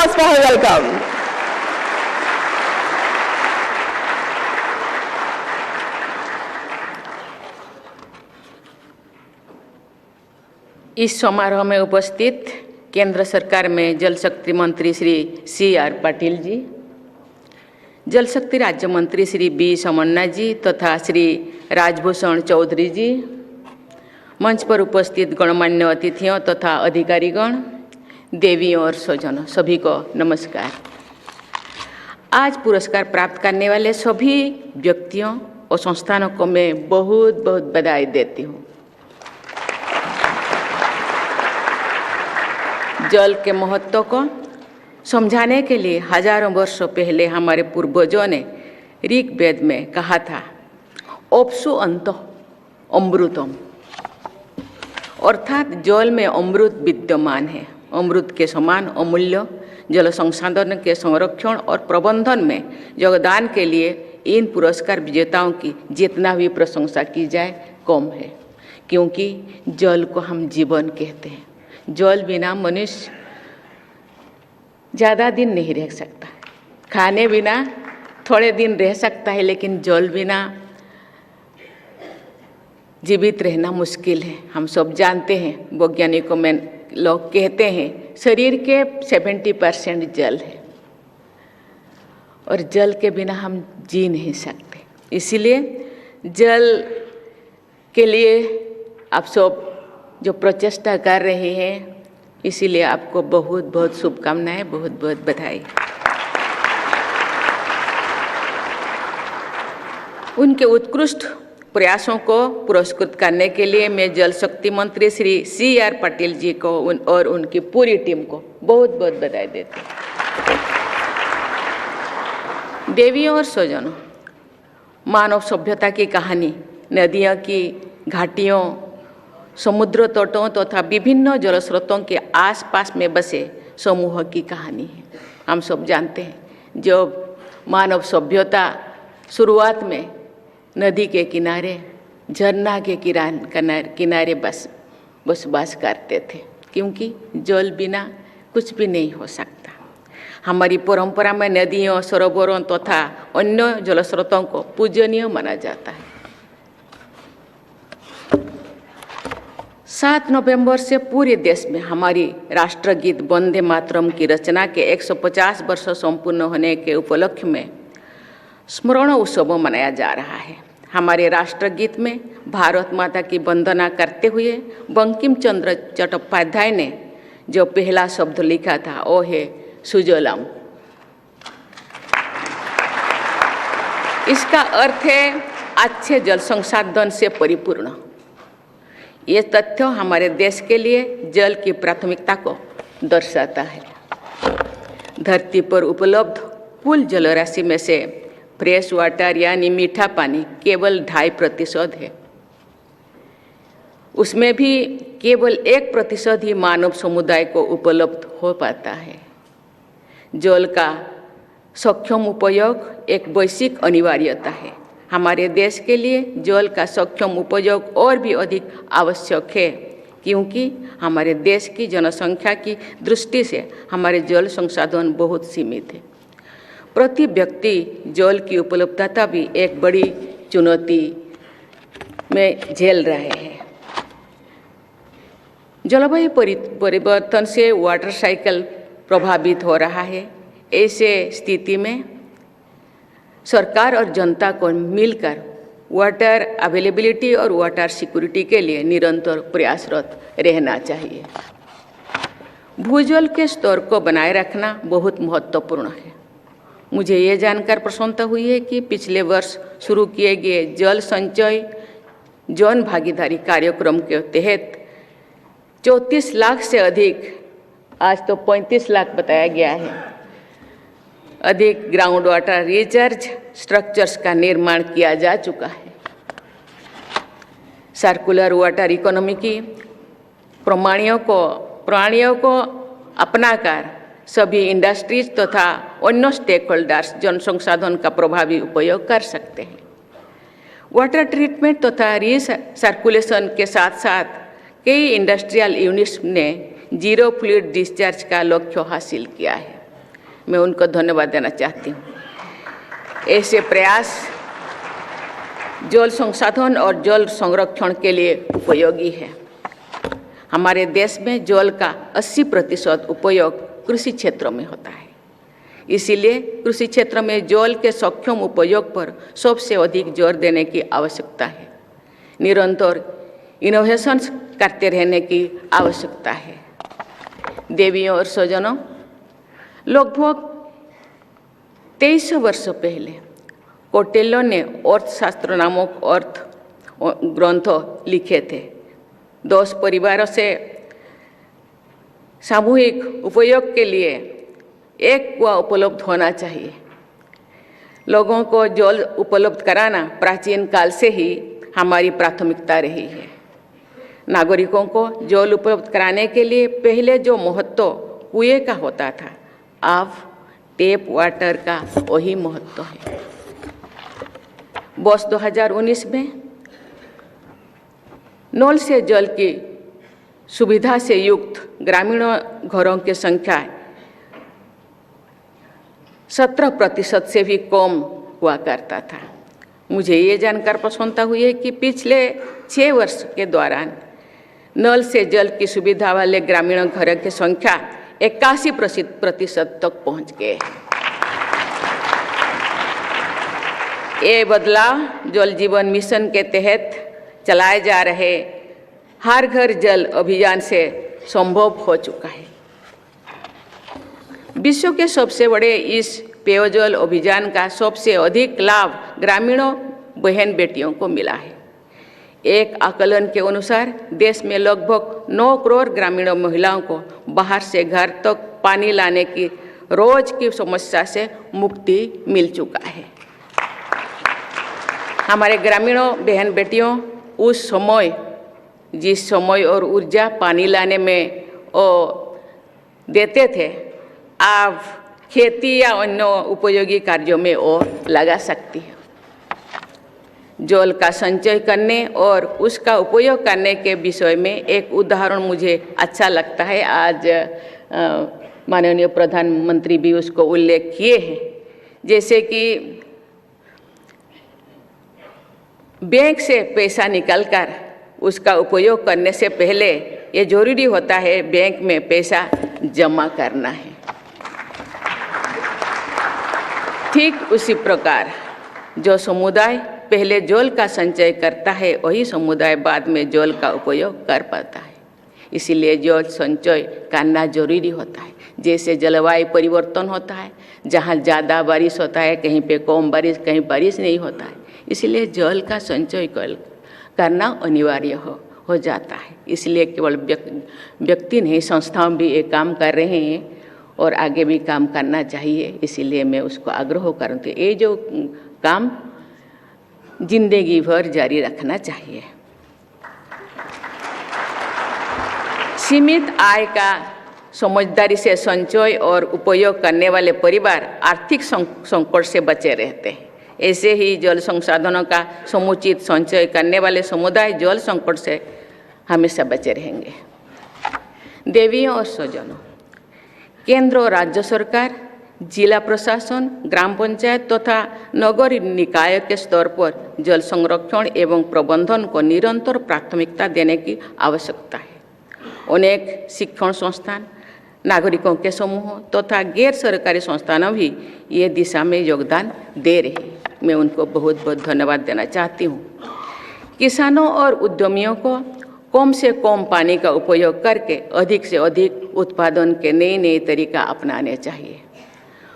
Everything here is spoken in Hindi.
applause for her welcome. इस समारोह में उपस्थित केंद्र सरकार में जल शक्ति मंत्री श्री C.R. पाटिल जी, जल शक्ति राज्य मंत्री श्री B. सोमन्ना जी तथा श्री राजभूषण चौधरी जी, मंच पर उपस्थित गणमान्य अतिथियों तथा अधिकारीगण, देवियों और स्वजनों, सभी को नमस्कार। आज पुरस्कार प्राप्त करने वाले सभी व्यक्तियों और संस्थानों को मैं बहुत बहुत बधाई देती हूँ। जल के महत्व को समझाने के लिए हजारों वर्षों पहले हमारे पूर्वजों ने ऋग्वेद में कहा था, ओप्सु अंतो अमृतम, अर्थात जल में अमृत विद्यमान है। अमृत के समान अमूल्य जल संसाधन के संरक्षण और प्रबंधन में योगदान के लिए इन पुरस्कार विजेताओं की जितना भी प्रशंसा की जाए कम है, क्योंकि जल को हम जीवन कहते हैं। जल बिना मनुष्य ज़्यादा दिन नहीं रह सकता, खाने बिना थोड़े दिन रह सकता है, लेकिन जल बिना जीवित रहना मुश्किल है। हम सब जानते हैं, वैज्ञानिकों में लोग कहते हैं शरीर के 70% जल है और जल के बिना हम जी नहीं सकते। इसीलिए जल के लिए आप सब जो प्रचेष्टा कर रहे हैं, इसीलिए आपको बहुत बहुत शुभकामनाएं, बहुत बहुत बधाई। उनके उत्कृष्ट प्रयासों को पुरस्कृत करने के लिए मैं जल शक्ति मंत्री श्री C.R. पाटिल जी को और उनकी पूरी टीम को बहुत बहुत बधाई देती हूँ। देवियों और स्वजनों, मानव सभ्यता की कहानी नदियों की घाटियों, समुद्र तटों तथा विभिन्न जल स्रोतों के आसपास में बसे समूह की कहानी है। हम सब जानते हैं, जब मानव सभ्यता शुरुआत में नदी के किनारे, झरना के किनारे बसवास करते थे, क्योंकि जल बिना कुछ भी नहीं हो सकता। हमारी परंपरा में नदियों, सरोवरों तथा अन्य जल स्रोतों को पूजनीय माना जाता है। 7 नवंबर से पूरे देश में हमारी राष्ट्रगीत वंदे मातरम की रचना के 150 वर्ष संपूर्ण होने के उपलक्ष्य में स्मरण उत्सव मनाया जा रहा है। हमारे राष्ट्रगीत में भारत माता की वंदना करते हुए बंकिम चंद्र चट्टोपाध्याय ने जो पहला शब्द लिखा था, वो है सुजलाम। इसका अर्थ है अच्छे जल संसाधन से परिपूर्ण। ये तथ्य हमारे देश के लिए जल की प्राथमिकता को दर्शाता है। धरती पर उपलब्ध कुल जलराशि में से फ्रेश वाटर यानी मीठा पानी केवल 2.5% है। उसमें भी केवल 1% ही मानव समुदाय को उपलब्ध हो पाता है। जल का सक्षम उपयोग एक वैश्विक अनिवार्यता है। हमारे देश के लिए जल का सक्षम उपयोग और भी अधिक आवश्यक है, क्योंकि हमारे देश की जनसंख्या की दृष्टि से हमारे जल संसाधन बहुत सीमित है। प्रति व्यक्ति जल की उपलब्धता भी एक बड़ी चुनौती में झेल रहे हैं। जलवायु परिवर्तन से वाटर साइकिल प्रभावित हो रहा है। ऐसे स्थिति में सरकार और जनता को मिलकर वाटर अवेलेबिलिटी और वाटर सिक्योरिटी के लिए निरंतर प्रयासरत रहना चाहिए। भूजल के स्तर को बनाए रखना बहुत महत्वपूर्ण है। मुझे ये जानकर प्रसन्नता हुई है कि पिछले वर्ष शुरू किए गए जल संचय जन भागीदारी कार्यक्रम के तहत 34 लाख से अधिक, आज तो 35 लाख बताया गया है, अधिक ग्राउंड वाटर रिचार्ज स्ट्रक्चर्स का निर्माण किया जा चुका है। सर्कुलर वाटर इकोनॉमी की प्रणालियों को अपनाकर सभी इंडस्ट्रीज तथा अन्य स्टेक होल्डर्स जल संसाधन का प्रभावी उपयोग कर सकते हैं। वाटर ट्रीटमेंट तथा रिसर्कुलेशन के साथ साथ कई इंडस्ट्रियल यूनिट्स ने जीरो फ्लूइड डिस्चार्ज का लक्ष्य हासिल किया है। मैं उनको धन्यवाद देना चाहती हूँ। ऐसे प्रयास जल संसाधन और जल संरक्षण के लिए उपयोगी है। हमारे देश में जल का 80% उपयोग कृषि क्षेत्र में होता है। इसीलिए कृषि क्षेत्र में जल के सक्षम उपयोग पर सबसे अधिक जोर देने की आवश्यकता है। निरंतर इनोवेशन करते रहने की आवश्यकता है। देवियों और स्वजनों, लगभग 2300 वर्ष पहले कौटिल्य ने अर्थशास्त्र नामक अर्थ ग्रंथ लिखे थे। 10 परिवारों से सामूहिक उपयोग के लिए एक कुआं उपलब्ध होना चाहिए। लोगों को जल उपलब्ध कराना प्राचीन काल से ही हमारी प्राथमिकता रही है। नागरिकों को जल उपलब्ध कराने के लिए पहले जो महत्व कुएं का होता था, अब टैप वाटर का वही महत्व है। वर्ष 2019 में नल से जल की सुविधा से युक्त ग्रामीण घरों की संख्या 17% से भी कम हुआ करता था। मुझे ये जानकर प्रसन्नता हुई है कि पिछले 6 वर्ष के दौरान नल से जल की सुविधा वाले ग्रामीण घरों की संख्या 81% तक पहुंच गए। ये बदलाव जल जीवन मिशन के तहत चलाए जा रहे हर घर जल अभियान से संभव हो चुका है। विश्व के सबसे बड़े इस पेयजल अभियान का सबसे अधिक लाभ ग्रामीणों बहन बेटियों को मिला है। एक आकलन के अनुसार देश में लगभग 9 करोड़ ग्रामीण महिलाओं को बाहर से घर तक पानी लाने की रोज की समस्या से मुक्ति मिल चुका है। हमारे ग्रामीणों बहन बेटियों उस समय जिस समय और ऊर्जा पानी लाने में देते थे, अब खेती या अन्य उपयोगी कार्यों में और लगा सकती है। जल का संचय करने और उसका उपयोग करने के विषय में एक उदाहरण मुझे अच्छा लगता है। आज माननीय प्रधानमंत्री भी उसको उल्लेख किए हैं। जैसे कि बैंक से पैसा निकालकर उसका उपयोग करने से पहले ये जरूरी होता है बैंक में पैसा जमा करना है। ठीक उसी प्रकार जो समुदाय पहले जल का संचय करता है, वही समुदाय बाद में जल का उपयोग कर पाता है। इसीलिए जल संचय करना जरूरी होता है। जैसे जलवायु परिवर्तन होता है, जहाँ ज़्यादा बारिश होता है, कहीं पे कम बारिश, कहीं बारिश नहीं होता है। इसलिए जल का संचय करना अनिवार्य हो जाता है। इसलिए केवल व्यक्ति नहीं, संस्थाएं भी ये काम कर रहे हैं और आगे भी काम करना चाहिए। इसीलिए मैं उसको आग्रह करती हूँ, ये जो काम जिंदगी भर जारी रखना चाहिए। सीमित आय का समझदारी से संचय और उपयोग करने वाले परिवार आर्थिक संकट से बचे रहते हैं। ऐसे ही जल संसाधनों का समुचित संचय करने वाले समुदाय जल संकट से हमेशा बचे रहेंगे। देवियों और स्वजनों, केंद्र और राज्य सरकार, जिला प्रशासन, ग्राम पंचायत तथा नगर निकाय के स्तर पर जल संरक्षण एवं प्रबंधन को निरंतर प्राथमिकता देने की आवश्यकता है। अनेक शिक्षण संस्थान, नागरिकों के समूह तथा गैर सरकारी संस्थान भी ये दिशा में योगदान दे रही हैं। मैं उनको बहुत बहुत धन्यवाद देना चाहती हूँ। किसानों और उद्यमियों को कम से कम पानी का उपयोग करके अधिक से अधिक उत्पादन के नए नए तरीका अपनाने चाहिए।